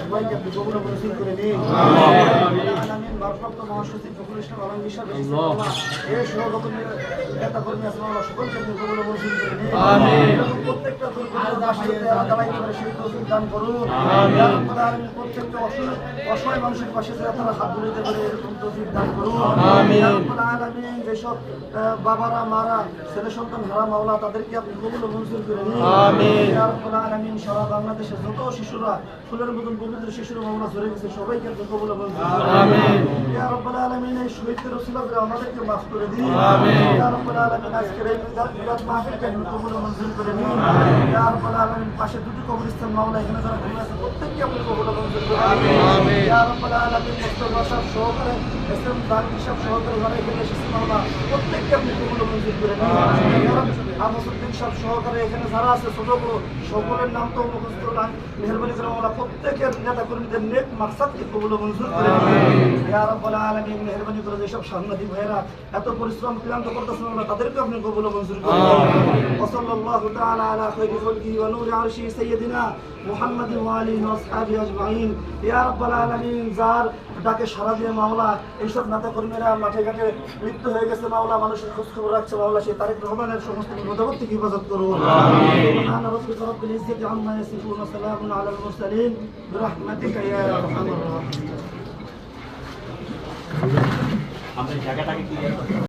সবাইকে আপনি কবুল ও মঞ্জুর করে নিন। আমিন। ভারপ্রাপ্ত মহাসচিব ফখরুল ইসলাম আলমগীর সাহেব এই সহকর্মী নেতা কর্মী আছেন আল্লাহ সকলকে আপনি কবুল ও মঞ্জুর করে নিন। প্রত্যেকটা দুর্গত দাঁড়াই করে সেই তৌফিক দান করুন। প্রত্যেকটা অসহায় মানুষের পাশে তারা হাত ধরে পারে এরকম তৌফিক দান করুন। যেসব বাবারা মারা ছেলে সন্তান হারা মাওলা তাদেরকে আপনি কবুল ও মঞ্জুর করে নিন। আমিন। সারা বাংলাদেশের যত শিশুরা ফুলের মতন পবিত্র শিশুর মাওলা ধরে গেছে সবাইকে আপনি কবুল ও মঞ্জুর করে নিন। ইয়া রাব্বাল আলামিন এই শহীদদের ওসিলা করে আমাদেরকে মাফ করে দিন। ইয়া রাব্বাল আলামিন আজকের এই মিলাদ মাহফিলকে আপনি কবুল ও মঞ্জুর করে নিন। ইয়া রাব্বাল আলামিন পাশে দুটো কবরস্থান মাওলা এখানে যারা ঘুরে আছে প্রত্যেককে আপনি কবুল ও মঞ্জুর করে নিন। ইয়া রাব্বাল আলামিন মুস্তাফা সাহেব সহকারে এসএম দানি সাহেব সহকারে যারা এখানে এসেছে মাওলা প্রত্যেককে আপনি কবুল ও মঞ্জুর করে নিন। ইয়া রাব্বাল আবুসুদ্দিন সাহেব সহকারে এখানে যারা আছে ছোট বড় সকলের নাম তো মুখস্থ না মেহেরবানি করে মাওলা প্রত্যেকের নেতা কর্মীদের নেক মাকসাদকে কবুল ও মঞ্জুর করে নিন। ইয়া রাব্বাল আলামিন মেহেরবানি করে যেসব সাংবাদিক ভাইরা এত পরিশ্রম ক্লান্ত করতেছেন আল্লাহ তাদেরকে আপনি কবুল ও মঞ্জুর করে নিন। ওয়া সাল্লাল্লাহু তাআলা আলা খায়রি খালকিহি ওয়া নূরি আরশি সাইয়্যিদিনা মুহাম্মাদিন ওয়া আলিহি ওয়া আসহাবিহি আজমাইন। ইয়া রাব্বাল আলামিন যার ডাকে সারা দিয়ে মাওলা এইসব নেতা কর্মীরা মাঠে ঘাটে লিপ্ত হয়ে গেছে মাওলা মানুষের খোঁজ খবর রাখছে মাওলা সেই তারেক রহমানের সমস্ত বিপদ থেকে হেফাজত করুন। সুবহান রাব্বিকা রাব্বিল ইজ্জাতি আম্মা ইয়াসিফুন ওয়া সালামুন আলাল মুরসালিন বিরহমাতিকা ইয়া আরহামার রাহিমিন। আপনার জায়গাটাকে কি